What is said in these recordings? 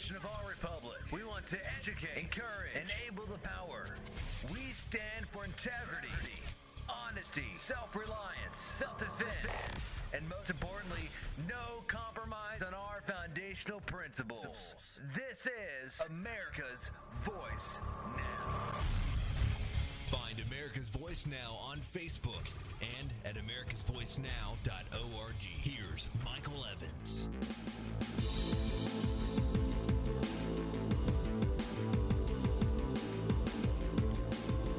foundation of our republic. We want to educate, encourage, enable the power. We stand for integrity, honesty, self-reliance, self-defense, and most importantly, no compromise on our foundational principles. This is America's Voice Now. Find America's Voice Now on Facebook and at americasvoicenow.org. Here's Michael Evans.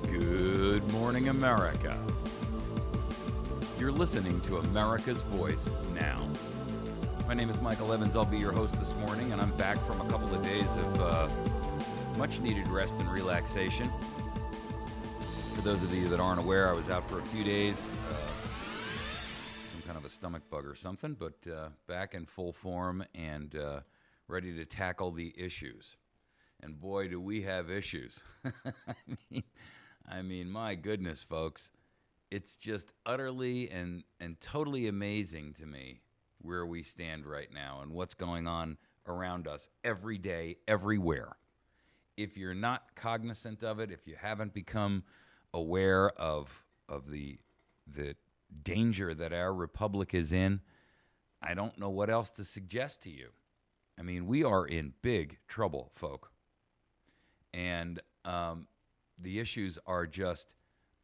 Good morning, America. You're listening to America's Voice Now. My name is Michael Evans. I'll be your host this morning, and I'm back from a couple of days of much-needed rest and relaxation. For those of you that aren't aware, I was out for a few days, some kind of a stomach bug or something, but back in full form and ready to tackle the issues. And boy, do we have issues. I mean, my goodness, folks, it's just utterly and totally amazing to me where we stand right now and what's going on around us every day, everywhere. If you're not cognizant of it, if you haven't become aware of the danger that our republic is in, I don't know what else to suggest to you. I mean, we are in big trouble, folk. And the issues are just,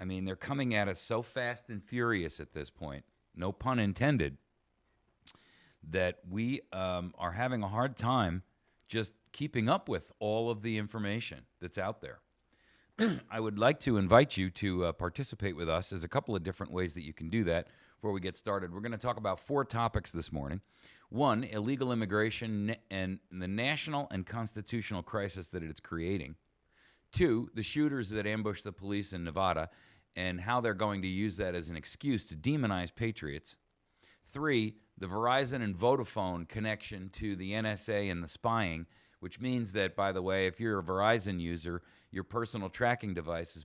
I mean, they're coming at us so fast and furious at this point, no pun intended, that we are having a hard time just keeping up with all of the information that's out there. I would like to invite you to participate with us. There's a couple of different ways that you can do that before we get started. We're going to talk about 4 topics this morning. 1, illegal immigration and the national and constitutional crisis that it's creating. 2, the shooters that ambushed the police in Nevada and how they're going to use that as an excuse to demonize patriots. 3, the Verizon and Vodafone connection to the NSA and the spying, which means that, by the way, if you're a Verizon user, your personal tracking device has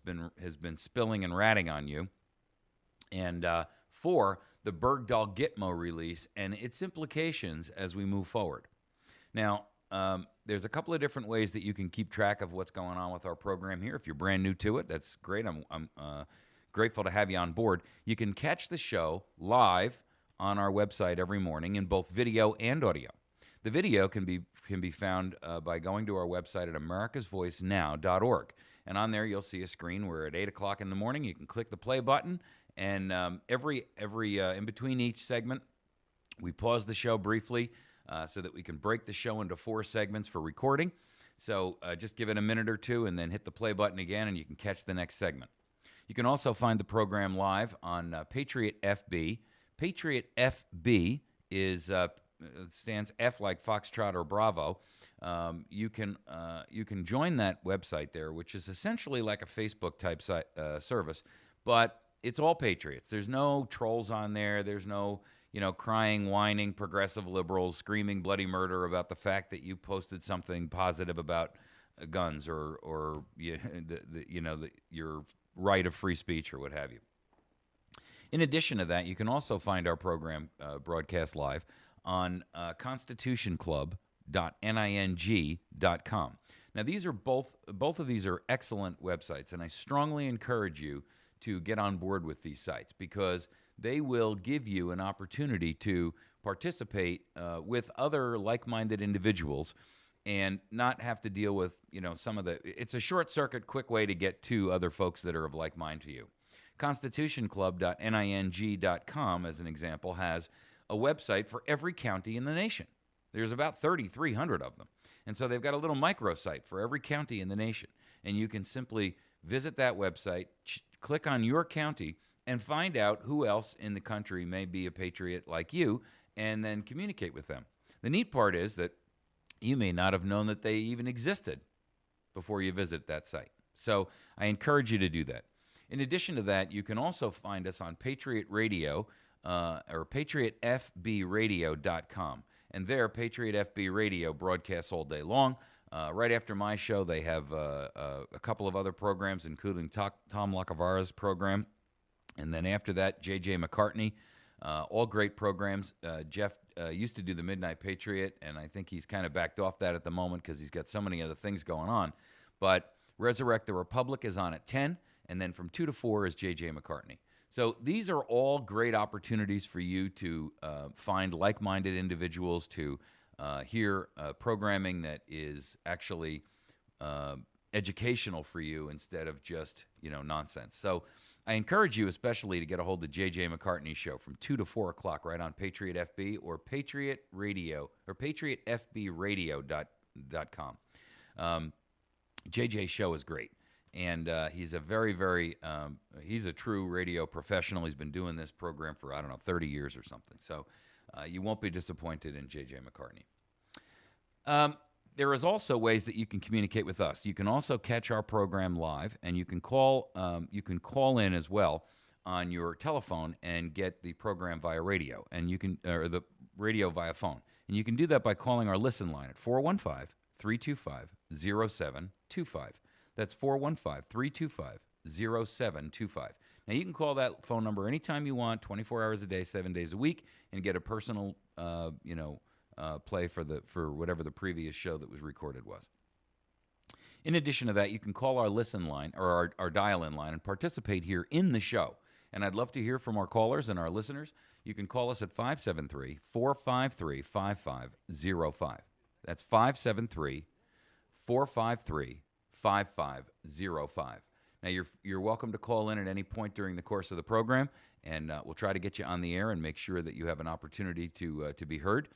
been spilling and ratting on you. And 4, the Bergdahl Gitmo release and its implications as we move forward. Now, there's a couple of different ways that you can keep track of what's going on with our program here. If you're brand new to it, that's great. I'm grateful to have you on board. You can catch the show live on our website every morning in both video and audio. The video can be found by going to our website at americasvoicenow.org. And on there, you'll see a screen where at 8 o'clock in the morning, you can click the play button. And every in between each segment, we pause the show briefly so that we can break the show into 4 segments for recording. So just give it a minute or two and then hit the play button again, and you can catch the next segment. You can also find the program live on Patriot FB. Patriot FB is stands F like Foxtrot or Bravo. You can join that website there, which is essentially like a Facebook type service, but it's all patriots. There's no trolls on there. There's no crying, whining progressive liberals screaming bloody murder about the fact that you posted something positive about guns or your right of free speech or what have you. In addition to that, you can also find our program broadcast live on constitutionclub.ning.com. Now, these are both of these are excellent websites, and I strongly encourage you to get on board with these sites because they will give you an opportunity to participate with other like-minded individuals and not have to deal with, some of it's a short-circuit, quick way to get to other folks that are of like mind to you. Constitutionclub.ning.com, as an example, has a website for every county in the nation. There's about 3,300 of them. And so they've got a little microsite for every county in the nation. And you can simply visit that website, click on your county, and find out who else in the country may be a patriot like you, and then communicate with them. The neat part is that you may not have known that they even existed before you visit that site. So I encourage you to do that. In addition to that, you can also find us on Patriot Radio or patriotfbradio.com. And there, Patriot FB Radio broadcasts all day long. Right after my show, they have a couple of other programs, including Tom Lacavara's program. And then after that, J.J. McCartney All great programs. Jeff used to do the Midnight Patriot, and I think he's kind of backed off that at the moment because he's got so many other things going on. But Resurrect the Republic is on at 10, and then from 2 to 4 is J.J. McCartney. So these are all great opportunities for you to find like-minded individuals, to hear programming that is actually educational for you instead of just, nonsense. So I encourage you especially to get a hold of J.J. McCartney's show from 2 to 4 o'clock right on Patriot FB or Patriot Radio or PatriotFBRadio.com. JJ's show is great. And he's a very, very, he's a true radio professional. He's been doing this program for, 30 years or something. So you won't be disappointed in J.J. McCartney. There is also ways that you can communicate with us. You can also catch our program live, and you can call in as well on your telephone and get the program via radio, and you can, or the radio via phone. And you can do that by calling our listen line at 415-325-0725. That's 415-325-0725. Now, you can call that phone number anytime you want, 24 hours a day, 7 days a week, and get a personal, play for whatever the previous show that was recorded was. In addition to that, you can call our listen line or our dial-in line and participate here in the show. And I'd love to hear from our callers and our listeners. You can call us at 573-453-5505. That's 573-453-5505. Now, you're welcome to call in at any point during the course of the program, and we'll try to get you on the air and make sure that you have an opportunity to be heard.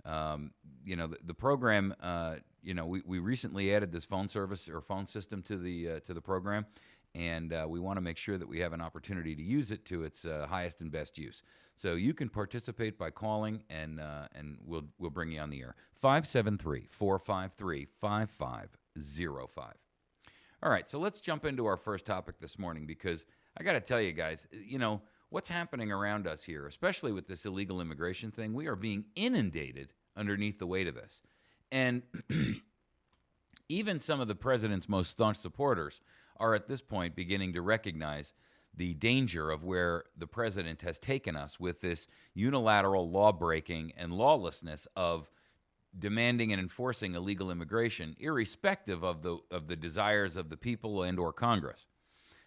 The program, we recently added this phone service or phone system to the program, and we want to make sure that we have an opportunity to use it to its highest and best use. So you can participate by calling, and we'll bring you on the air. 573-453-5505. All right, so let's jump into our first topic this morning, because I got to tell you guys, what's happening around us here, especially with this illegal immigration thing, we are being inundated underneath the weight of this. And even some of the president's most staunch supporters are at this point beginning to recognize the danger of where the president has taken us with this unilateral law-breaking and lawlessness of demanding and enforcing illegal immigration, irrespective of the desires of the people and or Congress.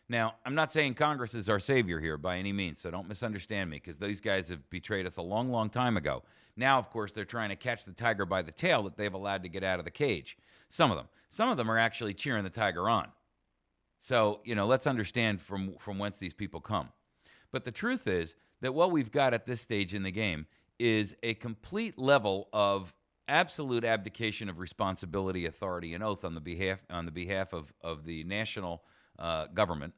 Now, I'm not saying Congress is our savior here by any means, so don't misunderstand me, because these guys have betrayed us a long, long time ago. Now, of course, they're trying to catch the tiger by the tail that they've allowed to get out of the cage. Some of them. Some of them are actually cheering the tiger on. So, let's understand from whence these people come. But the truth is that what we've got at this stage in the game is a complete level of absolute abdication of responsibility, authority, and oath on the behalf of the national government,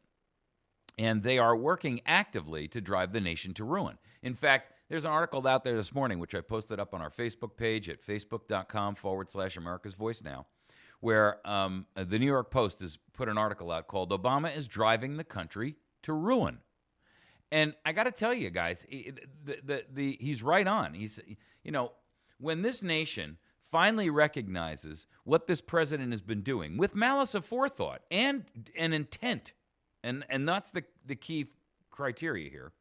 and they are working actively to drive the nation to ruin. In fact, there's an article out there this morning, which I posted up on our Facebook page at facebook.com/America's Voice Now, where the New York Post has put an article out called "Obama is Driving the Country to Ruin." And I got to tell you guys, he's right on. He's, when this nation finally recognizes what this president has been doing with malice aforethought and intent, and that's the key criteria here,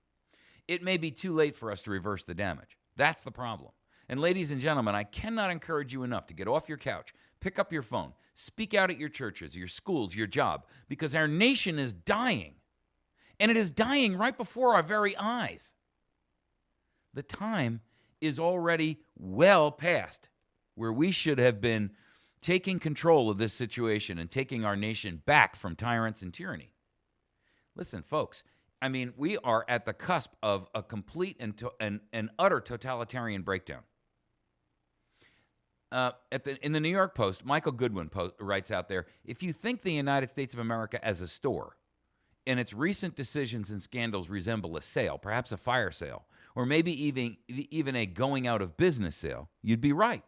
it may be too late for us to reverse the damage. That's the problem. And ladies and gentlemen, I cannot encourage you enough to get off your couch, pick up your phone, speak out at your churches, your schools, your job, because our nation is dying. And it is dying right before our very eyes. The time is already well past where we should have been taking control of this situation and taking our nation back from tyrants and tyranny. Listen, folks, we are at the cusp of a complete and utter totalitarian breakdown. In the New York Post, Michael Goodwin writes out there, if you think the United States of America as a store, and its recent decisions and scandals resemble a sale, perhaps a fire sale, or maybe even a going out of business sale, you'd be right.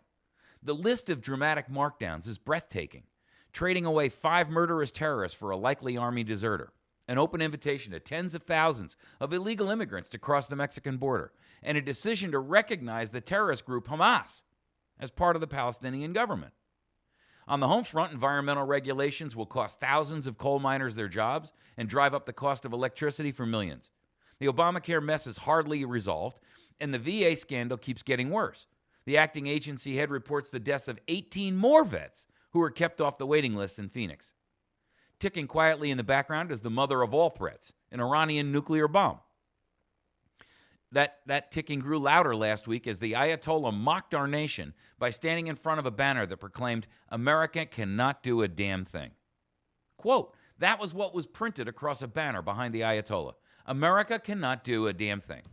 The list of dramatic markdowns is breathtaking. Trading away 5 murderous terrorists for a likely army deserter, an open invitation to tens of thousands of illegal immigrants to cross the Mexican border, and a decision to recognize the terrorist group Hamas as part of the Palestinian government. On the home front, environmental regulations will cost thousands of coal miners their jobs and drive up the cost of electricity for millions. The Obamacare mess is hardly resolved, and the VA scandal keeps getting worse. The acting agency head reports the deaths of 18 more vets who were kept off the waiting list in Phoenix. Ticking quietly in the background is the mother of all threats, an Iranian nuclear bomb. That ticking grew louder last week as the Ayatollah mocked our nation by standing in front of a banner that proclaimed, "America cannot do a damn thing." Quote, that was what was printed across a banner behind the Ayatollah. America cannot do a damn thing.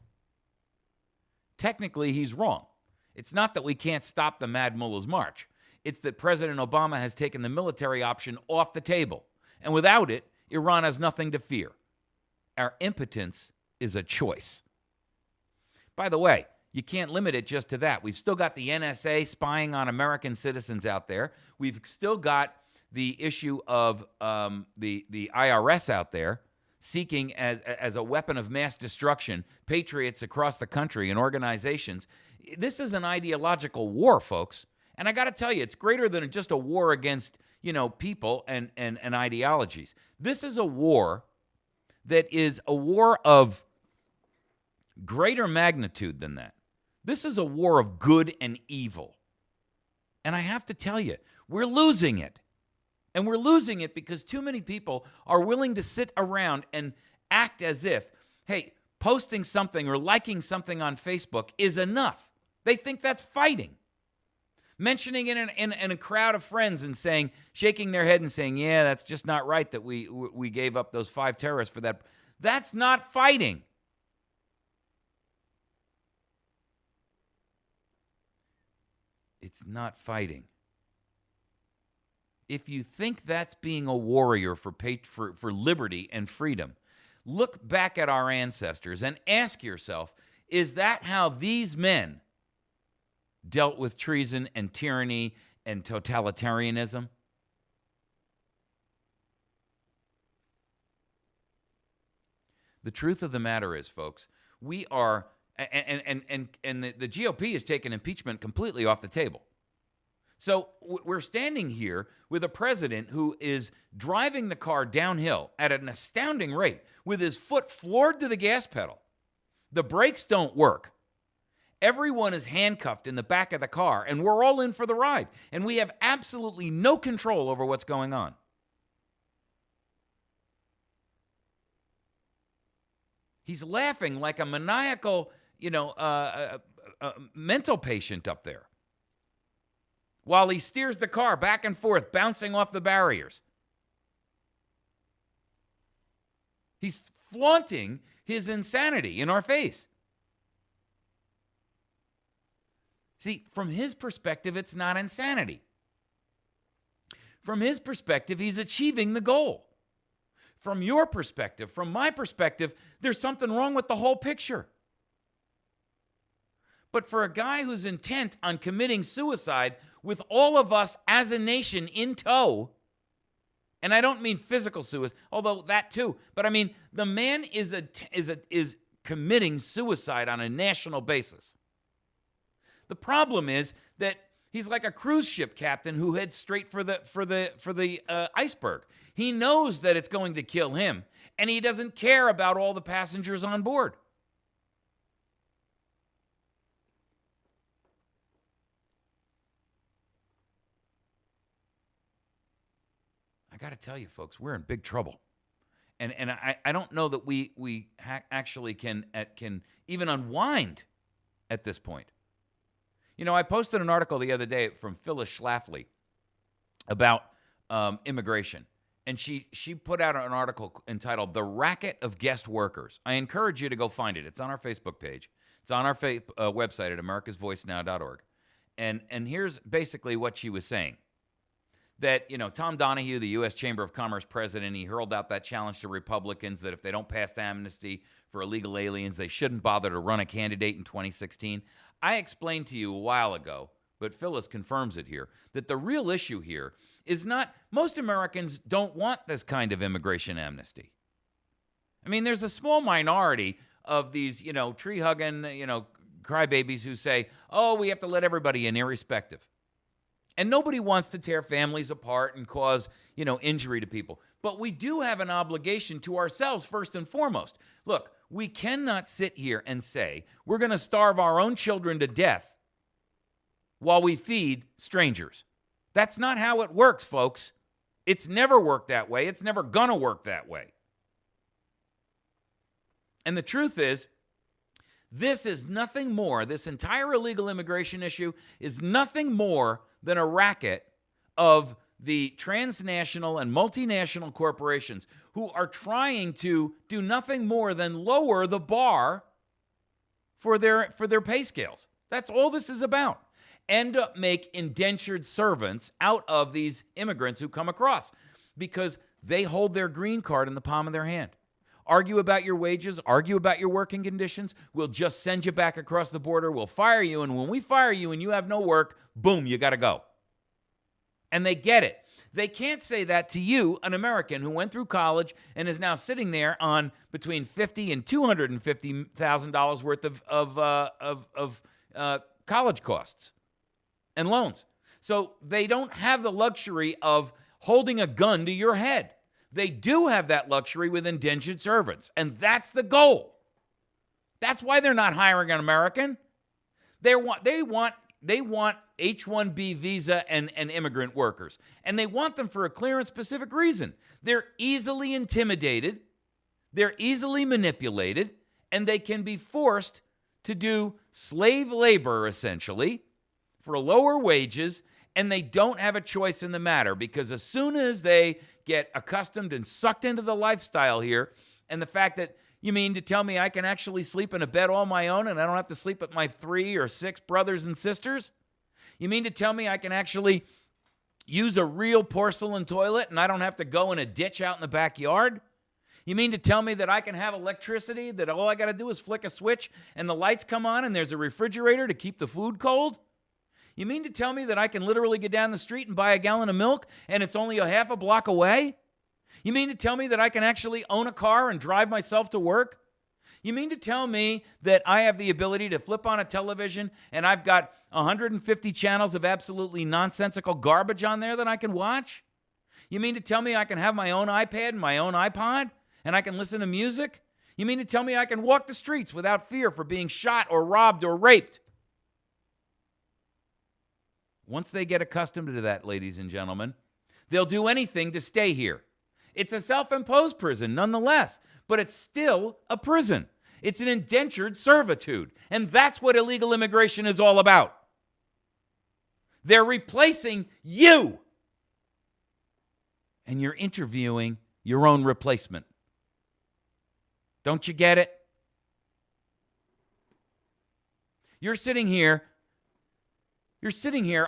Technically, he's wrong. It's not that we can't stop the Mad Mullah's march. It's that President Obama has taken the military option off the table. And without it, Iran has nothing to fear. Our impotence is a choice. By the way, you can't limit it just to that. We've still got the NSA spying on American citizens out there. We've still got the issue of the IRS out there seeking as a weapon of mass destruction patriots across the country and organizations. This is an ideological war, folks. And I got to tell you, it's greater than just a war against, people and ideologies. This is a war that is a war of greater magnitude than that. This is a war of good and evil. And I have to tell you, we're losing it. And we're losing it because too many people are willing to sit around and act as if, hey, posting something or liking something on Facebook is enough. They think that's fighting. Mentioning it in a crowd of friends and saying, shaking their head and saying, yeah, that's just not right that we gave up those 5 terrorists for that. That's not fighting. It's not fighting. If you think that's being a warrior for liberty and freedom, look back at our ancestors and ask yourself, is that how these men dealt with treason and tyranny and totalitarianism? The truth of the matter is, folks, we are, and the GOP has taken impeachment completely off the table. So we're standing here with a president who is driving the car downhill at an astounding rate with his foot floored to the gas pedal. The brakes don't work. Everyone is handcuffed in the back of the car, and we're all in for the ride. And we have absolutely no control over what's going on. He's laughing like a maniacal, mental patient up there, while he steers the car back and forth, bouncing off the barriers. He's flaunting his insanity in our face. See, from his perspective, it's not insanity. From his perspective, he's achieving the goal. From your perspective, from my perspective, there's something wrong with the whole picture. But for a guy who's intent on committing suicide with all of us as a nation in tow, and I don't mean physical suicide, although that too, but I mean the man is committing suicide on a national basis. The problem is that he's like a cruise ship captain who heads straight for the iceberg. He knows that it's going to kill him, and he doesn't care about all the passengers on board. I got to tell you, folks, we're in big trouble. And I don't know that we actually can even unwind at this point. I posted an article the other day from Phyllis Schlafly about immigration. And she put out an article entitled "The Racket of Guest Workers." I encourage you to go find it. It's on our Facebook page. It's on our website at americasvoicenow.org. And here's basically what she was saying. That, Tom Donahue, the U.S. Chamber of Commerce president, he hurled out that challenge to Republicans that if they don't pass the amnesty for illegal aliens, they shouldn't bother to run a candidate in 2016. I explained to you a while ago, but Phyllis confirms it here, that the real issue here is not, most Americans don't want this kind of immigration amnesty. I mean, there's a small minority of these, tree-hugging, crybabies who say, oh, we have to let everybody in irrespective. And nobody wants to tear families apart and cause, injury to people. But we do have an obligation to ourselves first and foremost. Look, we cannot sit here and say we're going to starve our own children to death while we feed strangers. That's not how it works, folks. It's never worked that way. It's never going to work that way. And the truth is, this is nothing more, this entire illegal immigration issue is nothing more than a racket of the transnational and multinational corporations who are trying to do nothing more than lower the bar for their pay scales. That's all this is about. End up make indentured servants out of these immigrants who come across because they hold their green card in the palm of their hand. Argue about your wages, argue about your working conditions. We'll just send you back across the border. We'll fire you. And when we fire you and you have no work, boom, you got to go. And they get it. They can't say that to you, an American who went through college and is now sitting there on between $50,000 and $250,000 worth of college costs and loans. So they don't have the luxury of holding a gun to your head. They do have that luxury with indentured servants, and that's the goal. That's why they're not hiring an American. They want H-1B visa and immigrant workers, and they want them for a clear and specific reason. They're easily intimidated, they're easily manipulated, and they can be forced to do slave labor, essentially, for lower wages, and they don't have a choice in the matter because as soon as they get accustomed and sucked into the lifestyle here, and the fact that you mean to tell me I can actually sleep in a bed all my own and I don't have to sleep with my 3 or 6 brothers and sisters? You mean to tell me I can actually use a real porcelain toilet and I don't have to go in a ditch out in the backyard? You mean to tell me that I can have electricity, that all I got to do is flick a switch and the lights come on and there's a refrigerator to keep the food cold? You mean to tell me that I can literally get down the street and buy a gallon of milk and it's only a half a block away? You mean to tell me that I can actually own a car and drive myself to work? You mean to tell me that I have the ability to flip on a television and I've got 150 channels of absolutely nonsensical garbage on there that I can watch? You mean to tell me I can have my own iPad and my own iPod and I can listen to music? You mean to tell me I can walk the streets without fear for being shot or robbed or raped? Once they get accustomed to that, ladies and gentlemen, they'll do anything to stay here. It's a self-imposed prison nonetheless, but it's still a prison. It's an indentured servitude, and that's what illegal immigration is all about. They're replacing you, and you're interviewing your own replacement. Don't you get it? You're sitting here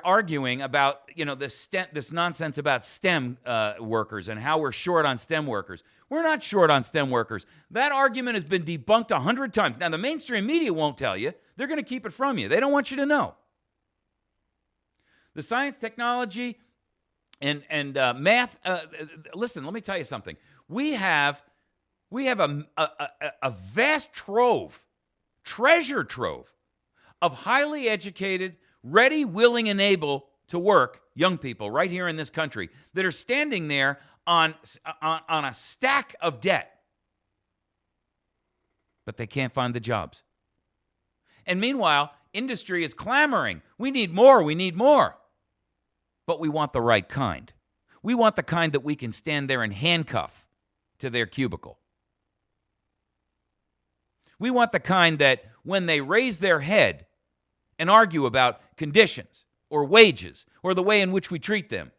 arguing about, this nonsense about STEM workers and how we're short on STEM workers. We're not short on STEM workers. That argument has been debunked 100 times. Now, the mainstream media won't tell you. They're going to keep it from you. They don't want you to know. The science, technology, and math. Listen, let me tell you something. We have a vast treasure trove of highly educated, ready, willing, and able to work young people right here in this country that are standing there on a stack of debt. But they can't find the jobs. And meanwhile, industry is clamoring. We need more, we need more. But we want the right kind. We want the kind that we can stand there and handcuff to their cubicle. We want the kind that when they raise their head and argue about conditions or wages or the way in which we treat them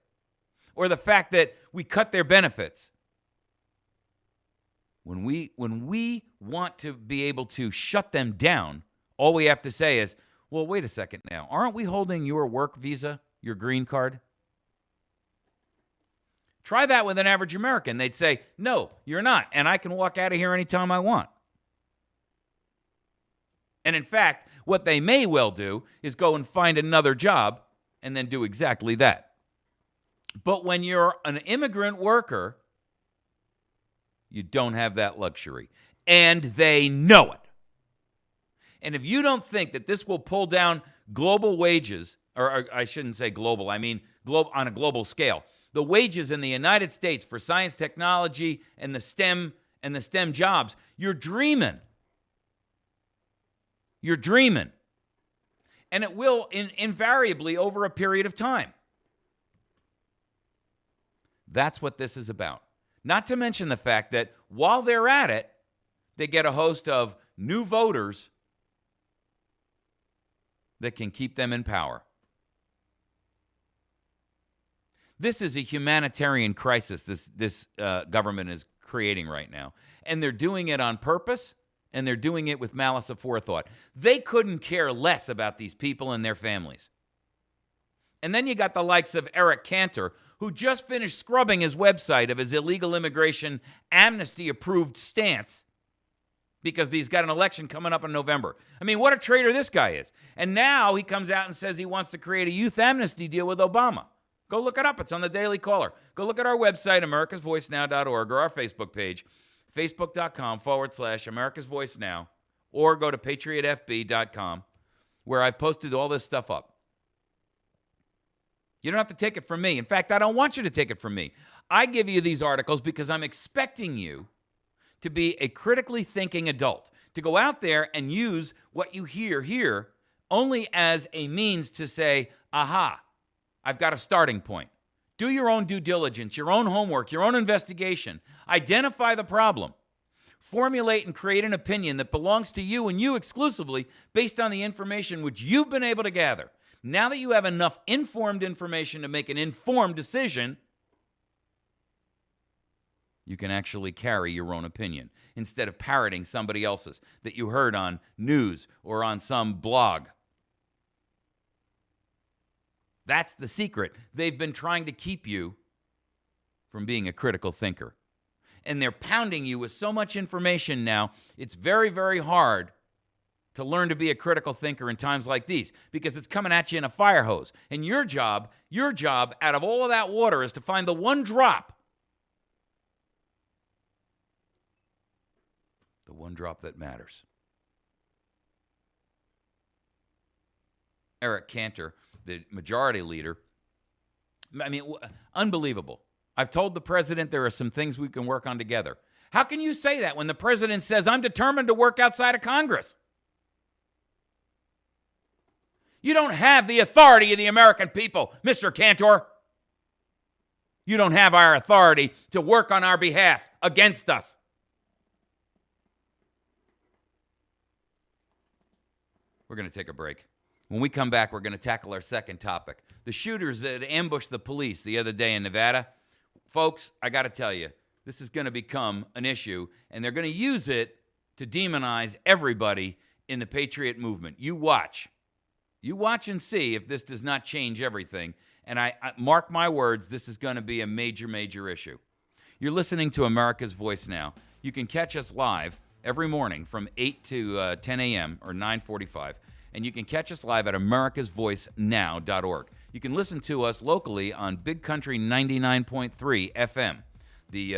or the fact that we cut their benefits. When we want to be able to shut them down, all we have to say is, well, wait a second now. Aren't we holding your work visa, your green card? Try that with an average American. They'd say, no, you're not, and I can walk out of here anytime I want. And in fact, what they may well do is go and find another job and then do exactly that. But when you're an immigrant worker, you don't have that luxury. And they know it. And if you don't think that this will pull down global wages or I shouldn't say global, I mean on a global scale. The wages in the United States for science, technology, and the STEM jobs, you're dreaming. You're dreaming. And it will invariably over a period of time. That's what this is about. Not to mention the fact that while they're at it, they get a host of new voters that can keep them in power. This is a humanitarian crisis this government is creating right now. And they're doing it on purpose, and they're doing it with malice aforethought. They couldn't care less about these people and their families. And then you got the likes of Eric Cantor, who just finished scrubbing his website of his illegal immigration amnesty-approved stance because he's got an election coming up in November. I mean, what a traitor this guy is. And now he comes out and says he wants to create a youth amnesty deal with Obama. Go look it up. It's on the Daily Caller. Go look at our website, americasvoicenow.org, or our Facebook page, facebook.com/America's Voice Now, or go to patriotfb.com, where I've posted all this stuff up. You don't have to take it from me. In fact, I don't want you to take it from me. I give you these articles because I'm expecting you to be a critically thinking adult, to go out there and use what you hear here only as a means to say, aha, I've got a starting point. Do your own due diligence, your own homework, your own investigation. Identify the problem. Formulate and create an opinion that belongs to you and you exclusively based on the information which you've been able to gather. Now that you have enough informed information to make an informed decision, you can actually carry your own opinion instead of parroting somebody else's that you heard on news or on some blog. That's the secret. They've been trying to keep you from being a critical thinker. And they're pounding you with so much information now, it's very, very hard to learn to be a critical thinker in times like these because it's coming at you in a fire hose. And your job out of all of that water is to find the one drop. The one drop that matters. Eric Cantor, the majority leader, I mean, unbelievable. I've told the president there are some things we can work on together. How can you say that when the president says, I'm determined to work outside of Congress? You don't have the authority of the American people, Mr. Cantor. You don't have our authority to work on our behalf against us. We're going to take a break. When we come back, we're going to tackle our second topic. The shooters that ambushed the police the other day in Nevada. Folks, I got to tell you, this is going to become an issue, and they're going to use it to demonize everybody in the Patriot movement. You watch. You watch and see if this does not change everything. And I mark my words, this is going to be a major, major issue. You're listening to America's Voice Now. You can catch us live every morning from 8 to 10 a.m. or 9:45. And you can catch us live at americasvoicenow.org. You can listen to us locally on Big Country 99.3 FM, the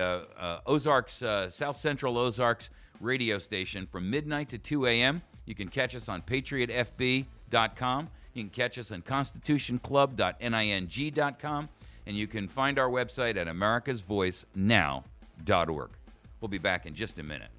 Ozarks, South Central Ozarks radio station from midnight to 2 a.m. You can catch us on patriotfb.com. You can catch us on constitutionclub.ning.com. And you can find our website at americasvoicenow.org. We'll be back in just a minute.